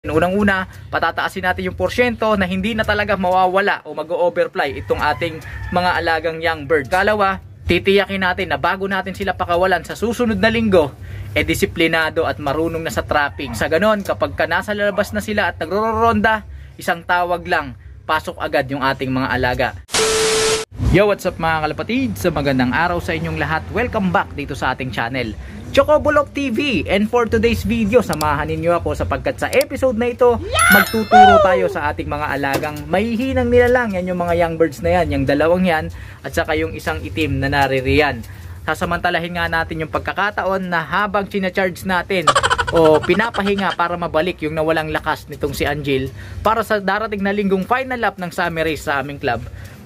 Unang-una, patataasin natin yung porsyento na hindi na talaga mawawala o mag-overfly itong ating mga alagang young bird. Kalawa, titiyakin natin na bago natin sila pakawalan sa susunod na linggo, disiplinado at marunong na sa trapping. Sa ganon, kapag nasa lalabas na sila at nagroronda, isang tawag lang, pasok agad yung ating mga alaga. Yo, what's up mga kalapatid? Sa magandang araw sa inyong lahat. Welcome back dito sa ating channel, Chocobulok TV. And for today's video, samahan ninyo ako sapagkat sa episode na ito, magtuturo tayo sa ating mga alagang mahihinang nilalang. Yan yung mga young birds na yan, yung dalawang yan, at saka yung isang itim na naririyan. Sasamantalahin nga natin yung pagkakataon na habang sinacharge natin o pinapahinga para mabalik yung nawalang lakas nitong si Angel para sa darating na linggong final lap ng summer race sa aming club,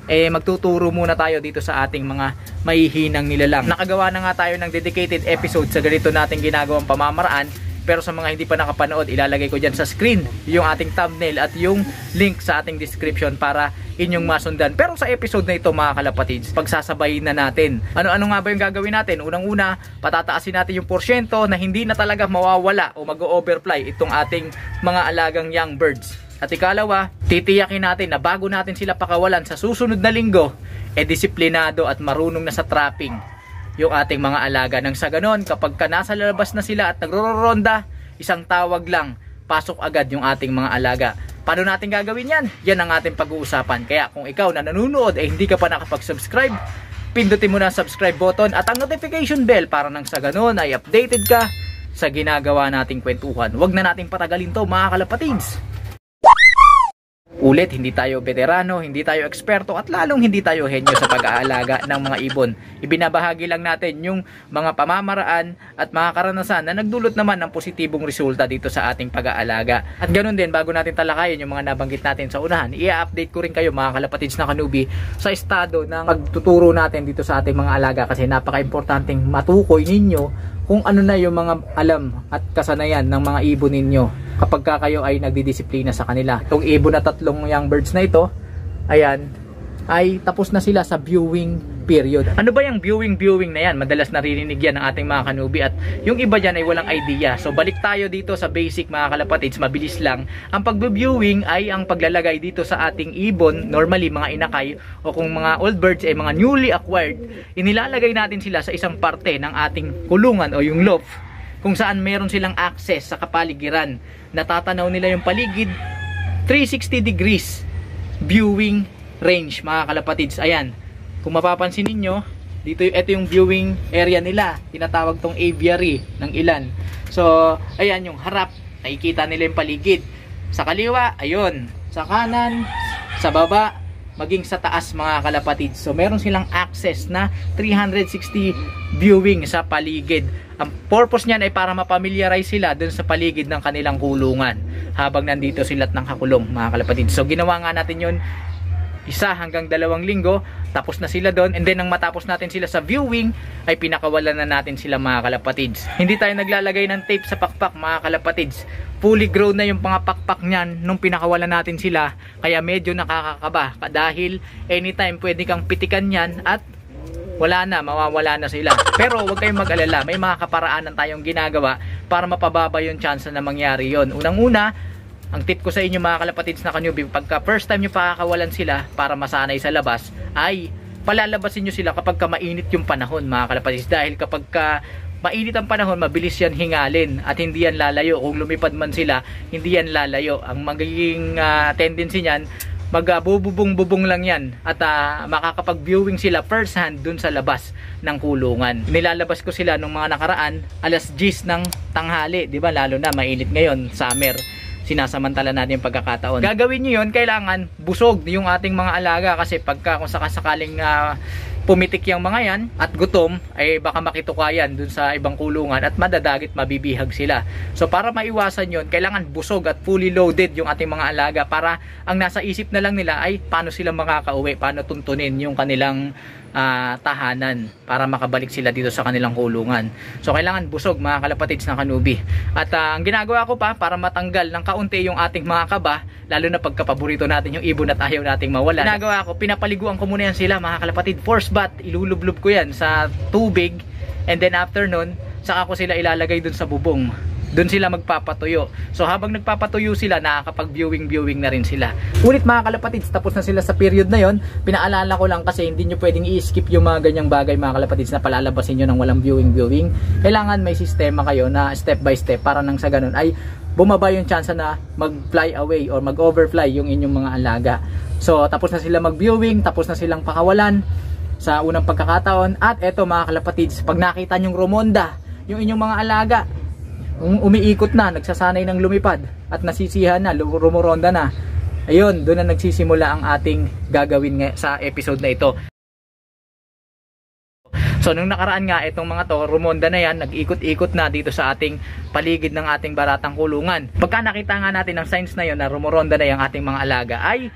magtuturo muna tayo dito sa ating mga mahihinang nilalang. Nakagawa na nga tayo ng dedicated episode sa ganito nating ginagawang pamamaraan, pero sa mga hindi pa nakapanood, ilalagay ko dyan sa screen yung ating thumbnail at yung link sa ating description para inyong masundan. Pero sa episode na ito mga kalapatids, pagsasabayin na natin. Ano nga ba yung gagawin natin? Unang-una, patataasin natin yung porsyento na hindi na talaga mawawala o mag-overfly itong ating mga alagang young birds. At ikalawa, titiyakin natin na bago natin sila pakawalan sa susunod na linggo, disiplinado at marunong na sa trapping yung ating mga alaga. Nang sa ganon, kapag nasa lalabas na sila at nagroronda, isang tawag lang, pasok agad yung ating mga alaga. Paano natin gagawin yan? Yan ang ating pag-uusapan. Kaya kung ikaw na nanonood hindi ka pa nakapag-subscribe, pindutin mo na ang subscribe button at ang notification bell para nang sa ganon ay updated ka sa ginagawa nating kwentuhan. Huwag na nating patagalin to mga kalapatids. Ulit, hindi tayo veterano, hindi tayo eksperto at lalong hindi tayo henyo sa pag-aalaga ng mga ibon. Ibinabahagi lang natin yung mga pamamaraan at mga karanasan na nagdulot naman ng positibong resulta dito sa ating pag-aalaga. At ganoon din, bago natin talakayin yung mga nabanggit natin sa unahan, i-update ko rin kayo mga kalapatids na kanubi sa estado ng pagtuturo natin dito sa ating mga alaga, kasi napaka-importanting matukoy ninyo kung ano na yung mga alam at kasanayan ng mga ibon ninyo kapag kayo ay nagdidisiplina sa kanila. Itong ibon na tatlong young birds na ito, ayan, ay tapos na sila sa viewing period. Ano ba yung viewing na yan? Madalas naririnig yan ng ating mga kanubi at yung iba dyan ay walang idea. So balik tayo dito sa basic mga kalapatids, mabilis lang. Ang pag-viewing ay ang paglalagay dito sa ating ibon, normally mga inakay o kung mga old birds ay mga newly acquired, inilalagay natin sila sa isang parte ng ating kulungan o yung loft kung saan meron silang access sa kapaligiran. Natatanaw nila yung paligid, 360 degrees viewing range mga kalapatids. Ayan, kung mapapansin ninyo, ito yung viewing area nila. Tinatawag tong aviary ng ilan. So, ayan yung harap, nakikita nila yung paligid. Sa kaliwa, ayun. Sa kanan, sa baba, maging sa taas mga kalapatids. So, meron silang access na 360 viewing sa paligid. Ang purpose niyan ay para mapamiliarize sila dun sa paligid ng kanilang kulungan habang nandito sila at nakakulong mga kalapatids. So, ginawa nga natin yun 1 hanggang 2 linggo, tapos na sila doon, and then nang matapos natin sila sa viewing ay pinakawalan na natin sila mga kalapatids. Hindi tayo naglalagay ng tape sa pakpak mga kalapatids, fully grown na yung mga pakpak nyan nung pinakawalan natin sila, kaya medyo nakakakaba dahil anytime pwede kang pitikan yan at wala na, mawawala na sila. Pero huwag kayong mag-alala, may mga kaparaanan tayong ginagawa para mapababa yung chance na mangyari yon. Unang-una, ang tip ko sa inyo mga kalapatids na kanubi, pagka first time nyo pakakawalan sila para masanay sa labas, ay palalabasin nyo sila kapag mainit yung panahon mga kalapatids. Dahil kapag mainit ang panahon, mabilis yan hingalin at hindi yan lalayo. Kung lumipad man sila, hindi yan lalayo. Ang magiging tendency nyan, magbububong-bubong lang yan at makakapag-viewing sila first hand dun sa labas ng kulungan. Nilalabas ko sila nung mga nakaraan, alas 10 ng tanghali, di ba? Lalo na mainit ngayon, summer. Sinasamantala natin yung pagkakataon. Gagawin nyo yun, kailangan busog yung ating mga alaga, kasi pagka kung sakasakaling pumitik yung mga yan at gutom, ay baka makitukayan dun sa ibang kulungan at madadagit, mabibihag sila. So para maiwasan yun, kailangan busog at fully loaded yung ating mga alaga para ang nasa isip na lang nila ay paano sila makakauwi, paano tuntunin yung kanilang tahanan para makabalik sila dito sa kanilang kulungan. So kailangan busog mga kalapatids ng kanubi. At ang ginagawa ko pa para matanggal ng kaunti yung ating mga kaba, lalo na pagkapaborito natin yung ibon at ayaw nating mawala, ginagawa ko, pinapaliguan ko muna yan sila mga kalapatid. Force bath, ilulublob ko yan sa tubig, and then after nun, saka ko sila ilalagay dun sa bubong doon sila magpapatuyo. So habang nagpapatuyo sila, nakakapag-viewing na rin sila. Ulit mga kalapatids, tapos na sila sa period na yon. Pinaalala ko lang kasi hindi nyo pwedeng i-skip yung mga ganyang bagay mga kalapatids na palalabasin nyo ng walang viewing. Kailangan may sistema kayo na step by step para nang sa ganun ay bumaba yung chance na mag-fly away or mag-overfly yung inyong mga alaga. So tapos na sila mag-viewing, tapos na silang pakawalan sa unang pagkakataon. At eto mga kalapatids, pag nakita nyong rumonda yung inyong mga alaga, umiikot na, nagsasanay ng lumipad at nasisihan na, rumuronda na, ayun, doon na nagsisimula ang ating gagawin sa episode na ito. So nung nakaraan nga, itong mga to, rumonda na yan, nag-ikot-ikot na dito sa ating paligid ng ating baratang kulungan. Pagka nakita nga natin ang signs na yun na rumuronda na yung ating mga alaga, ay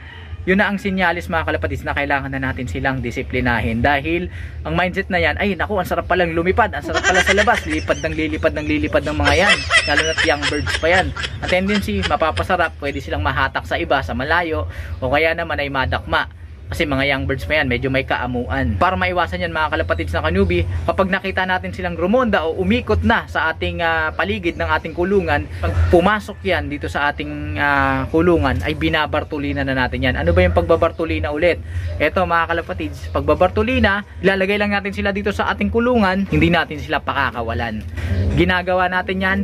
yun na ang sinyalis mga kalapatids na kailangan na natin silang disiplinahin. Dahil ang mindset na yan, ay naku, ang sarap palang lumipad, ang sarap pala sa labas, lilipad ng mga yan, lalo na't young birds pa yan. Ang tendency, mapapasarap, pwede silang mahatak sa iba, sa malayo, o kaya naman ay madakma. Kasi mga young birds pa yan, medyo may kaamuan. Para maiwasan yan mga kalapatids na kanubi, kapag nakita natin silang rumonda o umikot na sa ating paligid ng ating kulungan, pag pumasok yan dito sa ating kulungan, ay binabartulina na natin yan. Ano ba yung pagbabartulina ulit? Eto mga kalapatids, pagbabartulina, ilalagay lang natin sila dito sa ating kulungan, hindi natin sila pakakawalan. Ginagawa natin yan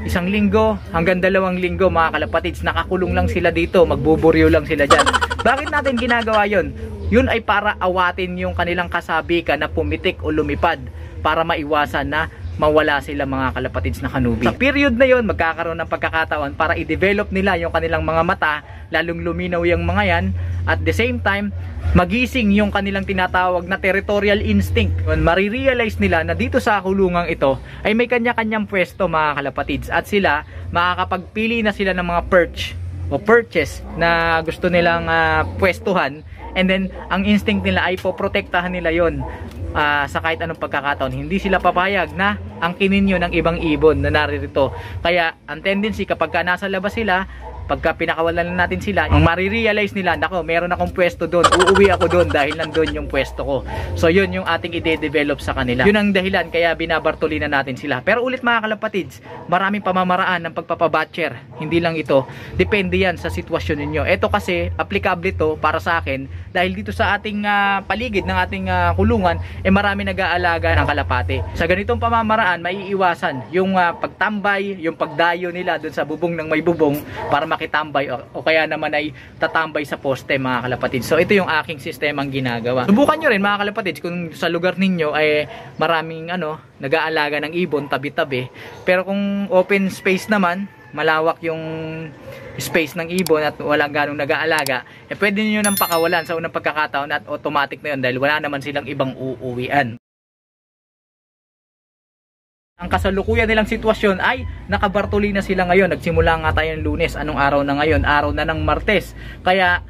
1 linggo hanggang 2 linggo mga kalapatids, nakakulong lang sila dito, magbuburyo lang sila dyan. Bakit natin ginagawa yon? Yun ay para awatin yung kanilang kasabikan na pumitik o lumipad, para maiwasan na mawala sila mga kalapatids na kanubi. Sa period na yon, magkakaroon ng pagkakataon para i-develop nila yung kanilang mga mata, lalong luminaw yung mga yan, at the same time magising yung kanilang tinatawag na territorial instinct. Marirealize nila na dito sa kulungang ito ay may kanya-kanyang pwesto mga kalapatids, at sila makakapagpili na sila ng mga perch o perches na gusto nilang pwestuhan, and then ang instinct nila ay poprotektahan nila yon sa kahit anong pagkakataon. Hindi sila papayag na angkinin yun ng ibang ibon na naririto. Kaya ang tendency kapag nasa labas sila, pagka pinakawalan natin sila, ang marirealize nila, nako, meron akong pwesto doon, uuwi ako doon dahil nandun yung pwesto ko. So yun yung ating ide-develop sa kanila. Yun ang dahilan kaya binabartulina natin sila. Pero ulit mga kalapatids, maraming pamamaraan ng pagpapabatcher. Hindi lang ito, depende yan sa sitwasyon ninyo. Ito kasi applicable to para sa akin dahil dito sa ating paligid ng ating kulungan, marami nag-aalaga ng kalapate. Sa ganitong pamamaraan, maiiwasan yung pagtambay, yung pagdayo nila doon sa bubong ng may bubong para makitambay o kaya naman ay tatambay sa poste mga kalapatids. So ito yung aking sistemang ginagawa. Subukan nyo rin mga kalapatids kung sa lugar ninyo ay maraming nag-aalaga ng ibon tabi-tabi. Pero kung open space naman, malawak yung space ng ibon at walang ganong nag-aalaga, pwede niyo nang pakawalan sa unang pagkakataon at automatic na yun dahil wala naman silang ibang uuwian. Ang kasalukuyan nilang sitwasyon ay nakabartulina sila ngayon. Nagsimula nga tayo ng Lunes. Anong araw na ngayon? Araw na ng Martes. Kaya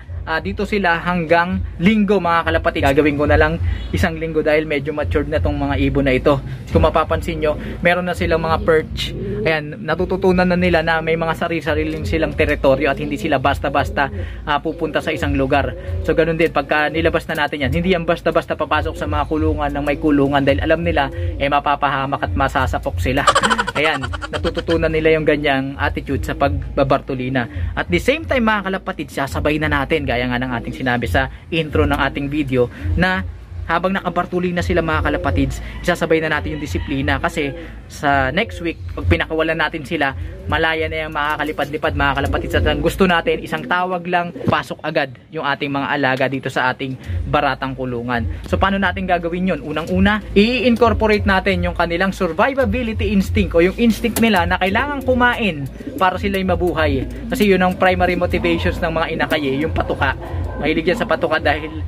dito sila hanggang Linggo mga kalapatids. Gagawin ko na lang 1 linggo dahil medyo matured na tong mga ibon na ito. Kung mapapansin nyo, meron na silang mga perch. Ayan, natututunan na nila na may mga sarili-sariling silang teritoryo at hindi sila basta-basta pupunta sa isang lugar. So ganun din, pagka nilabas na natin yan, hindi yan basta-basta papasok sa mga kulungan ng may kulungan dahil alam nila mapapahamak at masasapok sila. Ayan, natututunan nila yung ganyang attitude sa pagbabartulina. At the same time mga kalapatids, sasabay na natin, gaya nga ng ating sinabi sa intro ng ating video, na habang nakabartulina sila mga kalapatids, isasabay na natin yung disiplina kasi sa next week, pag pinakawalan natin sila, malaya na yung makakalipad-lipad mga kalapatids. At ang gusto natin, isang tawag lang, pasok agad yung ating mga alaga dito sa ating baratang kulungan. So paano natin gagawin yun? Unang-una, i-incorporate natin yung kanilang survivability instinct o yung instinct nila na kailangan kumain para sila'y mabuhay. Kasi yun ang primary motivations ng mga inakay, yung patuka. Mahilig yan sa patuka dahil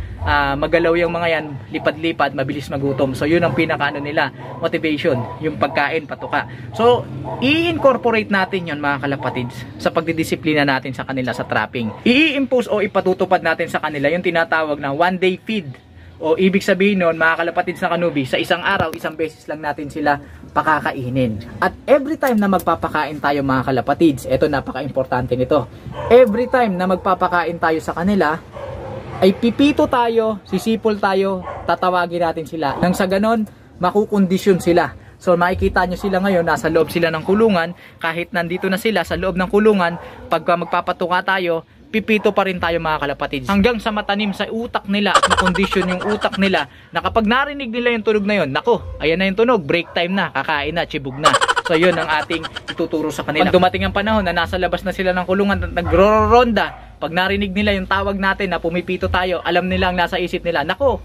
magalaw yung mga yan, lipad-lipad, mabilis magutom. So yun ang pinaka nila, motivation, yung pagkain, patuka. So i-incorporate natin yun mga kalapatids sa pagdidisiplina natin sa kanila sa trapping. I-impose o ipatutupad natin sa kanila yung tinatawag na 1-day feed. O ibig sabihin nun mga kalapatids na kanubi, sa isang araw, isang beses lang natin sila pakakainin. At every time na magpapakain tayo mga kalapatids, eto napaka-importante nito. Every time na magpapakain tayo sa kanila, ay pipito tayo, sisipol tayo, tatawagin natin sila. Nang sa ganon, makukondisyon sila. So makikita nyo sila ngayon, nasa loob sila ng kulungan. Kahit nandito na sila sa loob ng kulungan, pagka magpapatuka tayo, pipito pa rin tayo mga kalapatids. Hanggang sa matanim sa utak nila at makondisyon yung utak nila na kapag narinig nila yung tunog na yun, nako, ayan na yung tunog, break time na, kakain na, chibog na. So yun ang ating ituturo sa kanila. Pag dumating ang panahon na nasa labas na sila ng kulungan at nagro-ronda, pag narinig nila yung tawag natin na pumipito tayo, alam nila ang nasa isip nila, nako,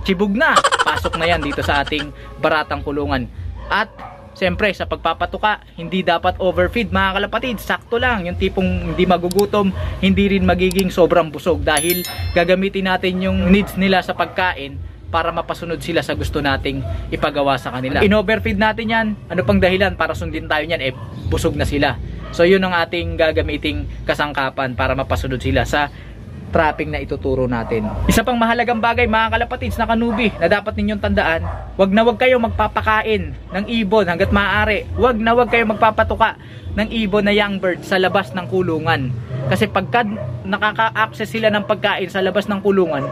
chibog na, pasok na yan dito sa ating baratang kulungan. At siyempre sa pagpapatuka, hindi dapat overfeed mga kalapatid, sakto lang, yung tipong hindi magugutom, hindi rin magiging sobrang busog, dahil gagamitin natin yung needs nila sa pagkain para mapasunod sila sa gusto nating ipagawa sa kanila. In-overfeed natin yan, ano pang dahilan para sundin tayo niyan, busog na sila. So yun ang ating gagamiting kasangkapan para mapasunod sila sa trapping na ituturo natin. Isa pang mahalagang bagay mga kalapatids na kanubi na dapat ninyong tandaan, wag na wag kayong magpapakain ng ibon hanggat maaari. Wag na wag kayong magpapatuka ng ibon na young bird sa labas ng kulungan. Kasi pagka nakaka-access sila ng pagkain sa labas ng kulungan,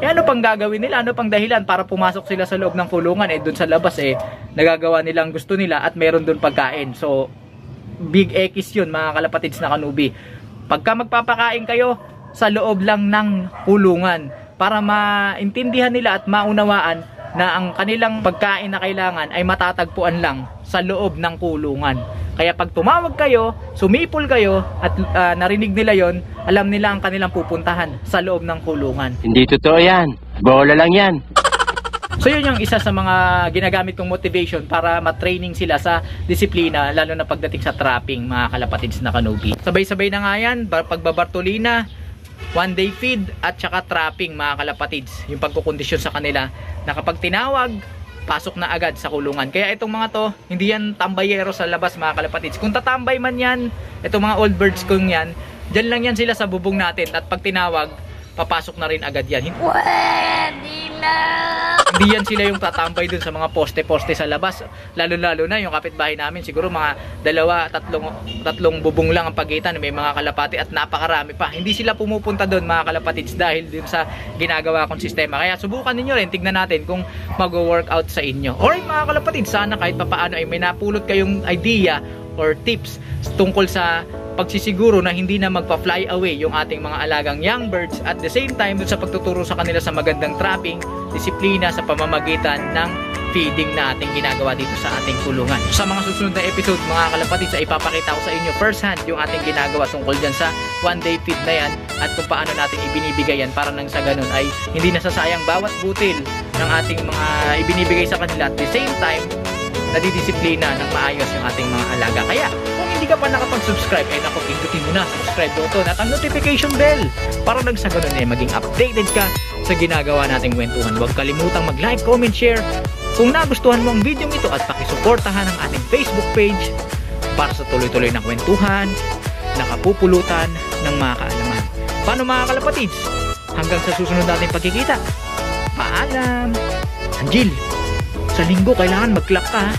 ano pang gagawin nila? Ano pang dahilan para pumasok sila sa loob ng kulungan? Dun sa labas nagagawa nilang gusto nila at meron dun pagkain. So big X yun mga kalapatids na kanubi. Pagka magpapakain kayo, sa loob lang ng kulungan para maintindihan nila at maunawaan na ang kanilang pagkain na kailangan ay matatagpuan lang sa loob ng kulungan. Kaya pag tumawag kayo, sumipol kayo at narinig nila yon, alam nila ang kanilang pupuntahan sa loob ng kulungan. Hindi totoo yan, bola lang yan. So yun yung isa sa mga ginagamit kong motivation para matraining sila sa disiplina, lalo na pagdating sa trapping mga kalapatids na kanubi. Sabay-sabay na nga yan, pagbabartolina, one day feed at saka trapping mga kalapatids, yung pagkukondisyon sa kanila na kapag tinawag, pasok na agad sa kulungan. Kaya itong mga to, hindi yan tambayero sa labas mga kalapatids. Kung tatambay man yan, itong mga old birds kong yan, dyan lang yan sila sa bubong natin at pag tinawag, papasok na rin agad yan. Hindi yan sila yung tatambay dun sa mga poste-poste sa labas. Lalo-lalo na yung kapitbahay namin, siguro mga tatlong bubong lang ang pagitan, may mga kalapati at napakarami pa. Hindi sila pumupunta dun mga kalapatids dahil dun sa ginagawa kong sistema. Kaya subukan ninyo rin, tignan natin kung mag-workout sa inyo. Alright mga kalapatids, sana kahit papaano ay may napulot kayong idea or tips tungkol sa pagsisiguro na hindi na magpa-fly away yung ating mga alagang young birds, at the same time dun sa pagtuturo sa kanila sa magandang trapping, disiplina sa pamamagitan ng feeding na ating ginagawa dito sa ating kulungan. Sa mga susunod na episode mga kalapatids ay ipapakita ko sa inyo first hand yung ating ginagawa tungkol dyan sa one day feed na yan at kung paano natin ibinibigay yan para nang sa ganun ay hindi nasasayang bawat butil ng ating mga ibinibigay sa kanila, at the same time nadidisiplina ng maayos yung ating mga alaga. Kaya kung hindi ka pa nakapag-subscribe, ay naku, pindutin mo na subscribe button at ang notification bell para nang sa ganun maging updated ka sa ginagawa nating kwentuhan. Huwag kalimutang mag-like, comment, share kung nagustuhan mo ang video ito, at pakisuportahan ang ating Facebook page para sa tuloy-tuloy na kwentuhan, nakapupulutan ng mga kaalaman. Paano mga kalapatids? Hanggang sa susunod nating pagkikita. Paalam! Anjil, sa linggo kailangan mag-clock ka ha.